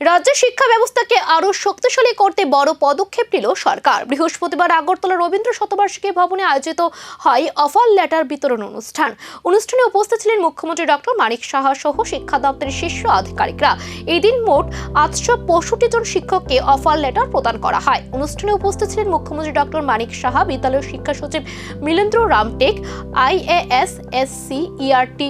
রাজ্যের শিক্ষা ব্যবস্থাকে আরো শক্তিশালী করতে বড় পদক্ষেপ নিল সরকার। বৃহস্পতিবার আগরতলা রবীন্দ্র শতবার্ষিকী ভবনে আয়োজিত হয় অফার লেটার বিতরণ অনুষ্ঠানে উপস্থিত ছিলেন মুখ্যমন্ত্রী ডক্টর মানিক সাহা সহ শিক্ষা দপ্তরের শীর্ষ আধিকারিকরা। এদিন মোট 865 জন শিক্ষককে অফার লেটার প্রদান করা হয়। অনুষ্ঠানে উপস্থিত ছিলেন মুখ্যমন্ত্রী ডক্টর মানিক সাহা, বিদ্যালয় শিক্ষা সচিব মিলেন্দ্র রামটেক, IAS SC ERT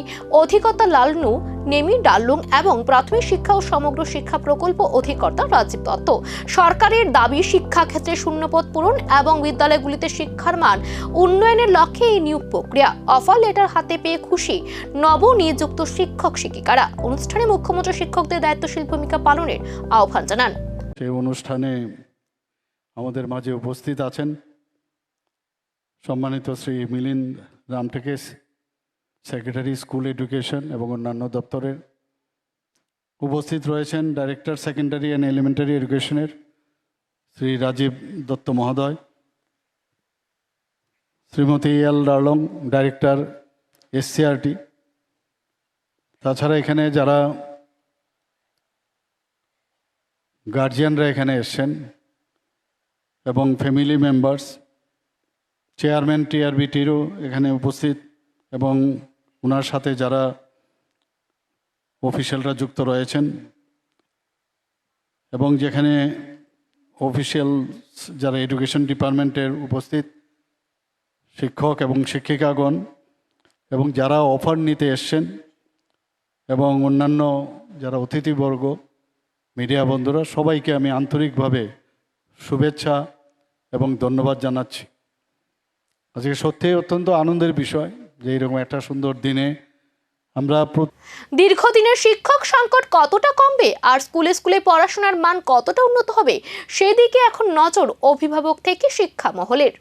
অধিকর্তা লালনু নেমি ডাল্লুং এবং প্রাথমিক শিক্ষা ও সমগ্র শিক্ষা প্রকল্প অধিকর্তা রাজীব দত্ত। সরকারের দাবি শিক্ষা ক্ষেত্রে শূন্যপদ পূরণ এবং বিদ্যালয়গুলিতে শিক্ষার মান উন্নয়নের লক্ষ্যে এই নিয়োগ প্রক্রিয়া। অফার লেটার হাতে পেয়ে খুশি নবনিযুক্ত শিক্ষক শিক্ষিকারা। অনুষ্ঠানে মুখ্যমন্ত্রী শিক্ষকদের দায়িত্বশীল ভূমিকা পালনের আহ্বান জানান। সেই অনুষ্ঠানে আমাদের মাঝে উপস্থিত আছেন সম্মানিত Shri Milind Ramteke, secretary school education এবং অন্যান্য দপ্তরের। উপস্থিত রয়েছেন ডাইরেক্টর সেকেন্ডারি অ্যান্ড এলিমেন্টারি এডুকেশনের শ্রী রাজীব দত্ত মহোদয়, শ্রীমতী এল ডার্লং, ডাইরেক্টর SCRT। তাছাড়া এখানে যারা গার্জিয়ানরা এখানে এসছেন এবং ফ্যামিলি মেম্বার্স, চেয়ারম্যান TRBTরও এখানে উপস্থিত এবং ওনার সাথে যারা অফিসিয়ালরা যুক্ত রয়েছেন এবং যেখানে অফিসিয়াল যারা এডুকেশন ডিপার্টমেন্টের উপস্থিত শিক্ষক এবং শিক্ষিকাগণ এবং যারা অফার নিতে এসছেন এবং অন্যান্য যারা অতিথিবর্গ, মিডিয়া বন্ধুরা, সবাইকে আমি আন্তরিকভাবে শুভেচ্ছা এবং ধন্যবাদ জানাচ্ছি। আজকে সত্যিই অত্যন্ত আনন্দের বিষয় যে এরকম একটা সুন্দর দিনে আমরা দীর্ঘদিনের শিক্ষক সংকট কতটা কমবে আর স্কুলে স্কুলে পড়াশোনার মান কতটা উন্নত হবে সেদিকে এখন নজর অভিভাবক থেকে শিক্ষা মহলের।